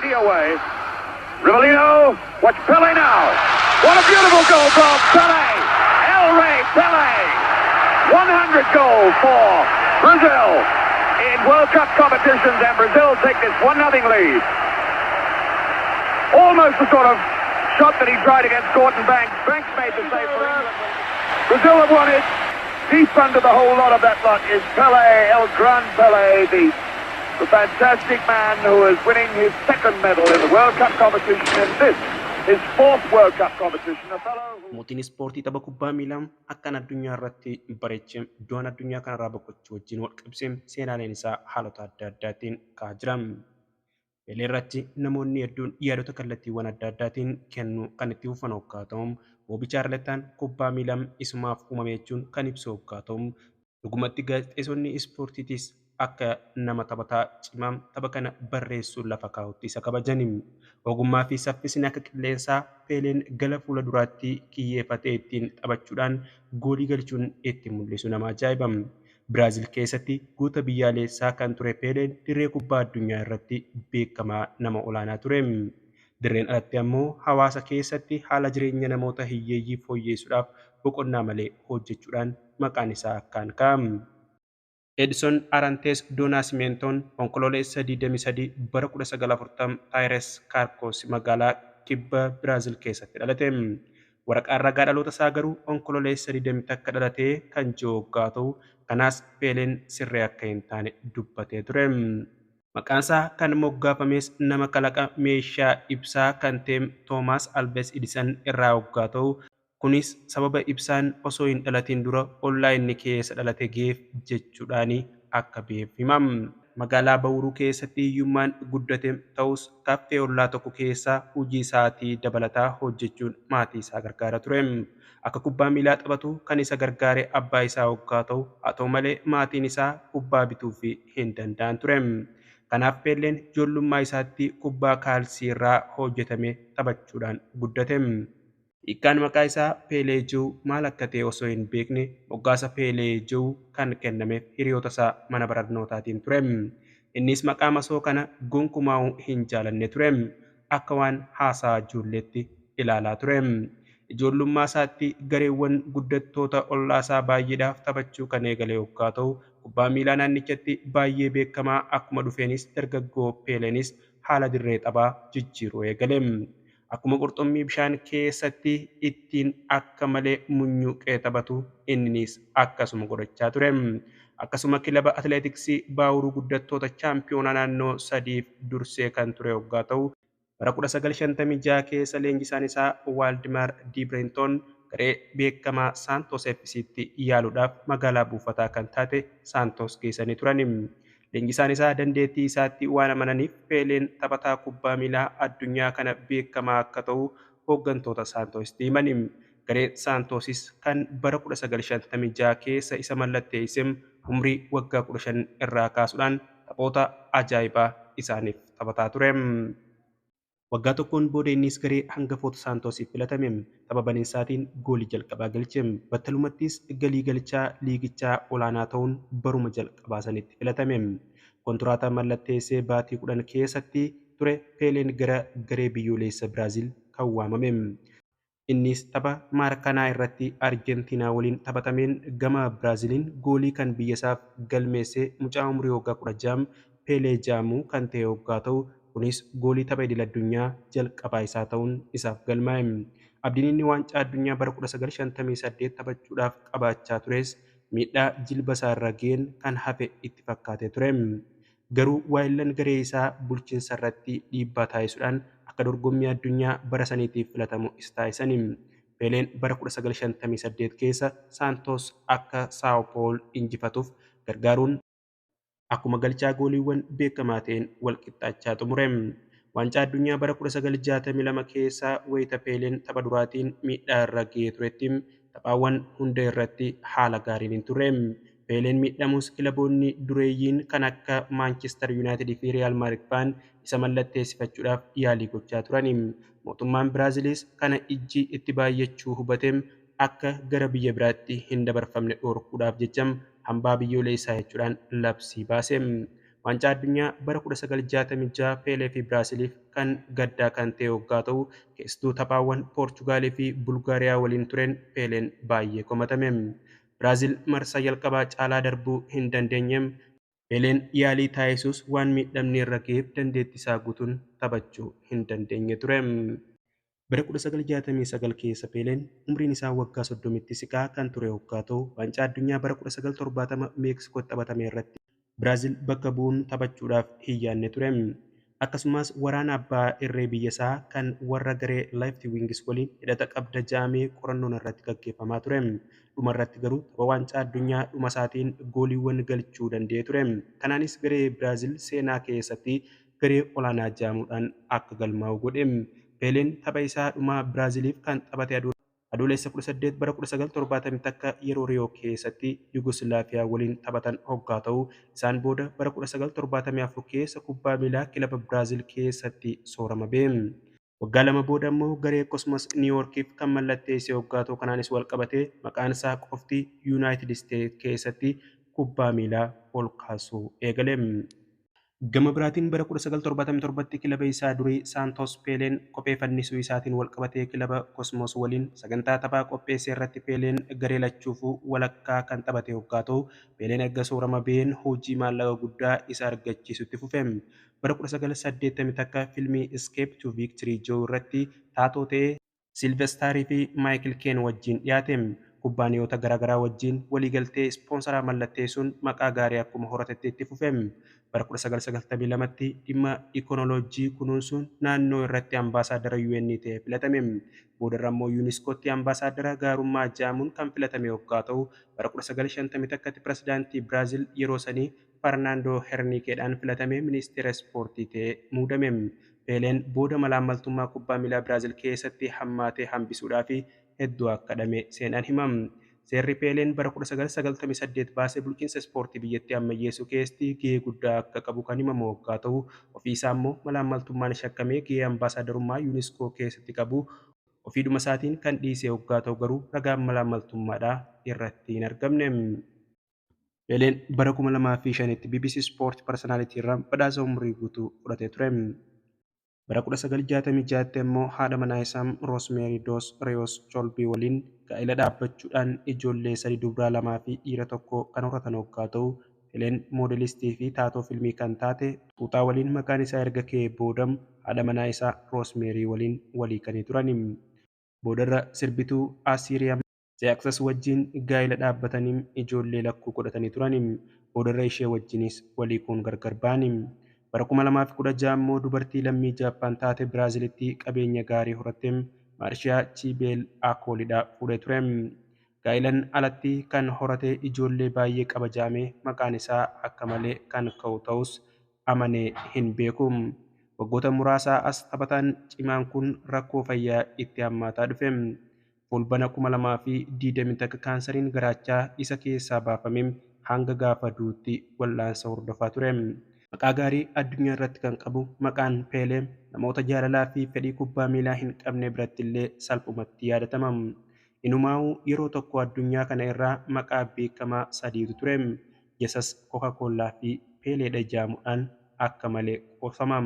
plenty away. Rivellino, watch Pele now. What a beautiful goal from Pele. El Rey Pele. 100 goals for Brazil in World Cup competitions, and Brazil take this 1-0 lead. Almost the sort of shot that he tried against Gordon Banks. Banks made the save for England. Brazil have won it. Deep under the whole lot of that lot is Pele, El Gran Pele, the fantastic man who is winning his second medal in the World Cup competition, and this his fourth World Cup competition. A fellow mootiin ispoortii tapha kubbaa miilaa akkan addunyaa irratti bareechee iddoon addunyaa kanarraa boqochuu wajjin wal qabsee seenaaleen isaa haalota adda addaatiin ka'aa jira. Pelee irratti namoonni hedduun yaadota kallattiiwwan adda addaatiin kennu kan itti fufan hoggaa ta'u, Boobi Chaarlataan kubbaa miilaa isumaaf uumame jechuun kan ibsu hoggaa ta'u, dhugumatti gaazexeessonni ispoortiitis akka nama taphataa cimaa tapha kana barreessuun lafa kaa'utti isa kabajani. Ogummaa fi saffisni akka qilleensaa Peeleen gara fuula duraatti kiyyeeffatee ittiin taphachuudhaan goolii galchuun itti mul'isu nama ajaa'iba. Biraazil keessatti guutuu biyyaalessaa kan ture Peeleen dirree kubbaa addunyaa irratti beekamaa nama olaanaa ture. Dirreen alatti ammoo hawaasa keessatti haala jireenya namoota hiyyeeyyii fooyyessuudhaaf boqonnaa malee hojjechuudhaan maqaan isaa akkaan ka'ama. Edson Arantes do Nascimentoon onkololeessa 23 bara 1940 Taayires Kaarkos magaalaa kibba Biraazil keessatti dhalate. Waraqaan ragaa dhaloota isaa garuu onkololeessa 20 akka dhalate kan jiru hoggaa ta'u, kanaas Peeleen sirrii akka hin taane dubbatee ture. Maqaan isaa kan moggaafames nama kalaqa meeshaa ibsaa kan ta'e Toomaas Alves Edison irraa hoggaa ta'u, kunis sababa ibsaan osoo hin dhalatiin dura ollaa inni keessa dhalate geef jechuudhaan akka beekfamam. Magaalaa Bawuruu keessatti hiyyummaan guddate ta'us kaffee ollaa tokko keessa hojii isaatii dabalataa hojjechuun maatii isaa gargaara ture. Akka kubbaa miilaa taphatu kan isa gargaare abbaa isaa hoggaa ta'u, haa ta'u malee maatiin isaa kubbaa bituuf hin danda'an ture. Kanaaf Peeleen ijoollummaa isaatti kubbaa kaalsii irraa hojjetame taphachuudhaan guddate. Hiikkaan maqaa isaa Peelee jiru maal akka ta'e osoo hin beekne moggaasa Peelee jiru kan kennameef hiriyoota isaa mana barnootaatiin ture. Innis maqaa masoo kana gonkumaa hin jaalanne ture. Akka waan haasaa ijoolleetti ilaalaa ture. Ijoollummaa isaatti gareewwan guddattoota ollaa isaa baay'eedhaaf taphachuu kan eegale hoggaa ta'u, kubbaa miilaa naannichatti baay'ee beekamaa akkuma dhufeenis dargaggoo Peeleenis haala dirree taphaa jijjiiruu eegale. Akkuma qurxummii bishaan keessatti ittiin akka malee munyuuqee taphatu innis akkasuma godhachaa ture. Akkasuma kilaba atileetiksii Baawuruu guddattoota chaampiyoonaa naannoo 3 dursee kan ture hoggaa ta'u, bara 1956 keessa leenjisaan isaa Waaldimar Diibrentoon garee beekamaa Saantos FC'tti yaaluudhaaf magaalaa buufataa kan taate Saantos geessanii turan. Leenjisaan isaa dandeettii isaatti waan amananiif Peeleen taphataa kubbaa miilaa addunyaa kana beekamaa akka ta'u hooggantoota Saantositti himani. Garee Saantosis kan bara 1956 keessa isa mallatteessee umrii waggaa 15 irraa kaasuudhaan taphoota ajaa'ibaa isaaniif taphataa ture. Waggaa tokkoon booda innis garee hangafoota Saantosiif filatame. Tapha baniinsaatiin goolii jalqabaa galche. Battalumattis galii galchaa liigichaa olaanaa ta'uun baruma jalqabaa sanitti filatame. Kontiraataa mallatteessee baatii 10 keessatti ture Peeleen gara garee biyyoolessa Biraazil kan waamame. Innis tapha Maarakanaa irratti Arjentiinaa waliin taphatameen gama Biraaziliin goolii kan biyya isaaf galmeesse mucaa umurii waggaa 16 Peelee jedhamu kan ta'e hoggaa ta'u, kunis goolii tapha idil addunyaa jalqabaa isaa ta'uun isaaf galmaa'e. Abdiin inni waancaa addunyaa bara 1958 taphachuudhaaf qabaachaa tures miidhaa jilba isaa irra ga'een kan hafe itti fakkaatee ture. Garuu waayillan garee isaa bulchiinsa irratti dhiibbaa taasisuudhaan akka dorgommii addunyaa bara saniitiif filatamu isa taasisani. Peeleen bara 1958 keessa Saantos akka Sao Paul injifatuuf gargaaruun akkuma galchaa gooliiwwan beekamaa ta'een wal qixxaachaa xumure. Waancaa addunyaa bara 1962 keessa wayita Peeleen tapha duraatiin miidhaa irra ga'ee turetti taphaawwan hunda irratti haala gaariin hin turre. Peeleen miidhamus kilaboonni dureeyyiin kan akka Maanchister Yuunaayitid fi Riyaal Maadrid fa'aan isa mallatteessifachuudhaaf yaalii gochaa turani. Mootummaan Biraazilis kana ijji itti baay'achuu hubatee akka gara biyya biraatti hin dabarfamne dhorkuudhaaf jecha hambaa biyyoolessaa jechuudhaan labsii baase. Waancaa addunyaa bara 1966 Peelee fi Biraaziliif kan gaddaa kan ta'e waggaa ta'u keessattuu taphaawwan Poorchugaalii fi Bulgaariyaa waliin tureen Peeleen baay'ee komatame. Biraazil marsaa jalqabaa caalaa darbuu hin dandeenyeem Peeleen yaalii taasisuus waan miidhamni irra ga'eef dandeettii isaa guutuun taphachuu hin dandeenye ture. Bara 1969 keessa Peeleen umriin isaa waggaa 30tti siqaa kan ture waggaa ta'u waancaa addunyaa bara 1970 Meeksikootti taphatame irratti Biraazil bakka bu'uun taphachuudhaaf hin yaadne ture. Akkasumas waraana abbaa irree biyya isaa kan warra garee Left Wings waliin hidhata qabda jedhamee qorannoon irratti gaggeeffamaa ture. Dhuma irratti garuu tapha waancaa addunyaa dhuma isaatiin gooliiwwan galchuu danda'ee ture. Kanaanis garee Biraazil seenaa keessatti garee olaanaa jedhamuudhaan akka galmaa'u godhe. Peeleen tapha isaa dhumaa Biraaziliif kan taphate adoolessa 18 bara 1970 akka yeroo Riyoo keessatti Yugoslaaviyaa waliin taphatan hoggaa ta'u isaan booda bara 1974 keessa kubbaa miilaa kilaba Biraazil keessatti soorama ba'e. Waggaa lama booda immoo garee Kosmos Niiwuorkiif kan mallatteesse hoggaa ta'u kanaanis wal qabatee maqaan isaa qofti Yuunaayitid Isteet keessatti kubbaa miilaa ol kaasuu eegale. Gama biraatiin bara 1977tti kilaba isaa durii Saantos Peeleen kophee fannisuu isaatiin wal qabatee kilaba Kosmos waliin sagantaa taphaa qopheesse irratti Peeleen garee lachuufuu walakkaa kan taphate hoggaa ta'u Peeleen erga soorama ba'een hojii maallaqa guddaa isa argachiisutti fufe. Bara 1980 akka fiilmii Escape to Victory Joe irratti taatoo ta'ee Silvestaarii fi Maayikil Keen wajjin dhiyaate. Kubbaaniyoota garaagaraa wajjin waliigaltee ispoonsaraa mallatteessuun maqaa gaarii akkuma horatetti itti fufe. Bara 1992tti dhimma ikoonooloojii kunuunsuun naannoo irratti ambaasaadara UN ta'ee filatame. Boodarra immoo yuuniskootti ambaasaadara gaarummaa jedhamuun kan filatame hoggaa ta'u bara 1950 akkatti pirezidaantii Biraazil yeroo sanii Farnaandoo Hernikeedhaan filatame ministeera ispoortii ta'ee muudame. Peeleen booda malaammaltummaa kubbaa miilaa Biraazil keessatti hammaatee hambisuudhaa fi hedduu akka dhame seenaan himam. Seerri Peeleen bara 1998 baasee bulchiinsa ispoortii biyyattii ammayyeessuu keessatti gahee guddaa akka qabu kan himamu hoggaa ta'u ofii isaa immoo malaammaltummaan shakkamee gahee ambaasadarummaa yuuniskoo keessatti qabu ofiidhuma isaatiin kan dhiise hoggaa ta'u garuu ragaan malaammaltummaadhaa irratti hin argamne. Peeleen bara 2005tti BBC Sport Personality irraa badhaasa umurii guutuu fudhatee ture. Bara 1966tti immoo haadha manaa isaa Roosmeerii Doos Riyoos Cholbii waliin gaa'ela dhaabbachuudhaan ijoollee 3 dubaraa 2 fi dhiira 1 kan horatan hoggaa ta'u Peeleen moodelistii fi taatoo fiilmii kan taate Xuuxaa waliin maqaan isaa erga ka'ee booda haadha manaa isaa Roosmeerii waliin walii kan turan. Boodarra sirbituu Asiiriyaa Zeeksas wajjin gaa'ela dhaabbatanii ijoollee lakkuu godhatanii turan. Boodarra ishee wajjinis walii kuun gargar ba'an. Bara 2016 immoo dubartii lammii Jaappaan taate Biraazilitti qabeenya gaarii horatte Maarshiyaa Chiibeel Akoolidhaa fuudhee ture. Gaa'elaan alatti kan horate ijoollee baay'ee qaba jedhamee maqaan isaa akka malee kan ka'u ta'us amanee hin beeku. Waggoota muraasaa as taphataan cimaan kun rakkoo fayyaa itti hammaataa dhufe. Fulbana 2020 akka kaansariin garaachaa isa keessaa baafame hanga gaafa duutti wal'aansa hordofaa ture. Maqaa gaarii addunyaa irratti kan qabu maqaan Peelee namoota jaalalaa fi fedhii kubbaa miilaa hin qabne biratti illee salphumatti yaadatama. Inumaa'uu yeroo tokko addunyaa kana irraa maqaa beekamaa sadiitu ture. Jesas, Kookaa-Koollaa fi Peeleedha jedhamuudhaan akka malee qoosama.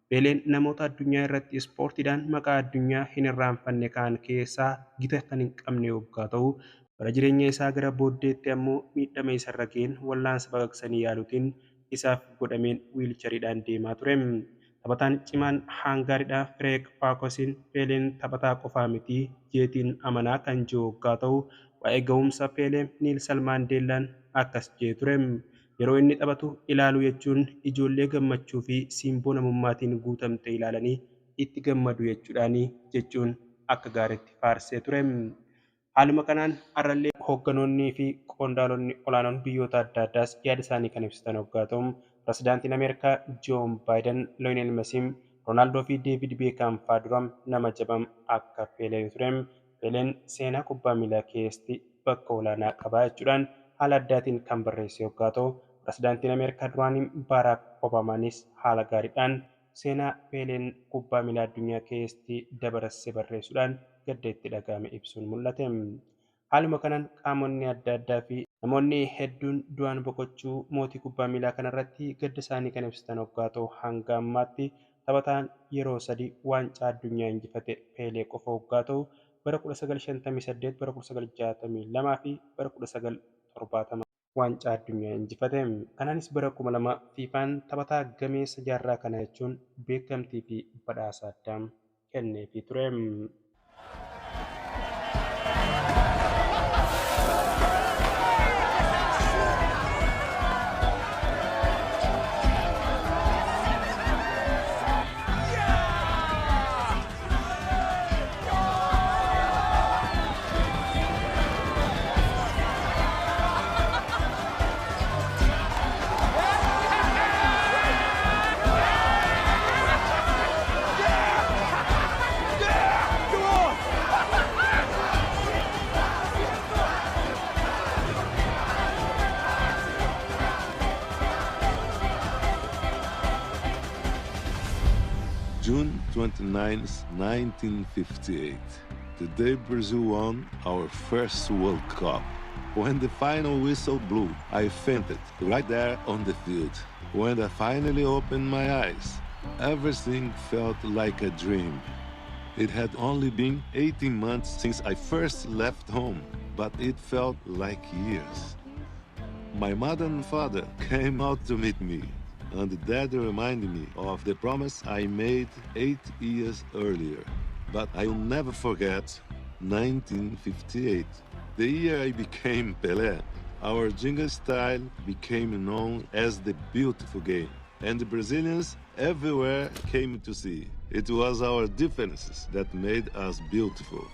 Peeleen namoota addunyaa irratti ispoortiidhaan maqaa addunyaa hin irraanfanne kaan keessaa gita kan hin qabne hoggaa ta'u bara jireenya isaa gara booddeetti ammoo miidhama isarra ga'een wal'aansa baqaqsanii yaaluutiin isaaf godhameen wiilchariidhaan deemaa ture. Taphataan cimaan Hangaariidhaa Fireek Faakosiin Peeleen taphataa qofaa miti jeetiin amanaa kan jiru hoggaa ta'u waa'ee ga'umsa Peelee Niilsan Maandeellaan akkas jee ture. Yeroo inni taphatu ilaaluu jechuun ijoollee gammachuu fi siimboo namummaatiin guutamte ilaalanii itti gammadu jechuun akka gaariitti faarsee ture. Haaluma kanaan har'allee hoogganoonnii fi qondaalonni olaanoon biyyoota adda addaas yaada isaanii kan ibsatan hoggaa ta'u pirezidaantiin Ameerikaa Joon Baayiden, Lionel Messi, Roonaaldoo fi Deevid Beekam fa'aa dura nama jabaa akka Peelee ture. Peeleen seenaa kubbaa miilaa keessatti bakka olaanaa qaba jechuudhaan haala addaatiin kan barreesse hoggaa ta'u pirezidaantiin Ameerikaa duraanii Baaraak Obamaanis haala gaariidhaan seenaa Peeleen kubbaa miilaa addunyaa keessatti dabarsee barreessuudhaan gadda itti dhagahame ibsuun mul'ate. Haaluma kanaan qaamonni adda addaa fi Namoonni hedduun du'aan boqochuu mootii kubbaa miilaa kanarratti gadda isaanii kan ibsatan waggaa ta'u hanga ammaatti taphataan yeroo sadii waancaa addunyaa injifate Peelee qofa waggaa ta'u bara 1958, bara 1962 fi bara 1970 waancaa addunyaa injifate. Kanaanis bara 2000 fiifaan taphataa gameessa jaarraa kana jechuun beekamtii fi badhaasa addaa kenneefii ture. June 29, 1958, the day Brazil won our first World Cup. When the final whistle blew, I fainted right there on the field. When I finally opened my eyes, everything felt like a dream. It had only been 18 months since I first left home, but it felt like years. My mother and father came out to meet me, and Dad reminded me of the promise I made 8 years earlier. But I'll never forget 1958, the year I became Pelé. Our jingle style became known as the beautiful game, and the Brazilians everywhere came to see. It was our differences that made us beautiful.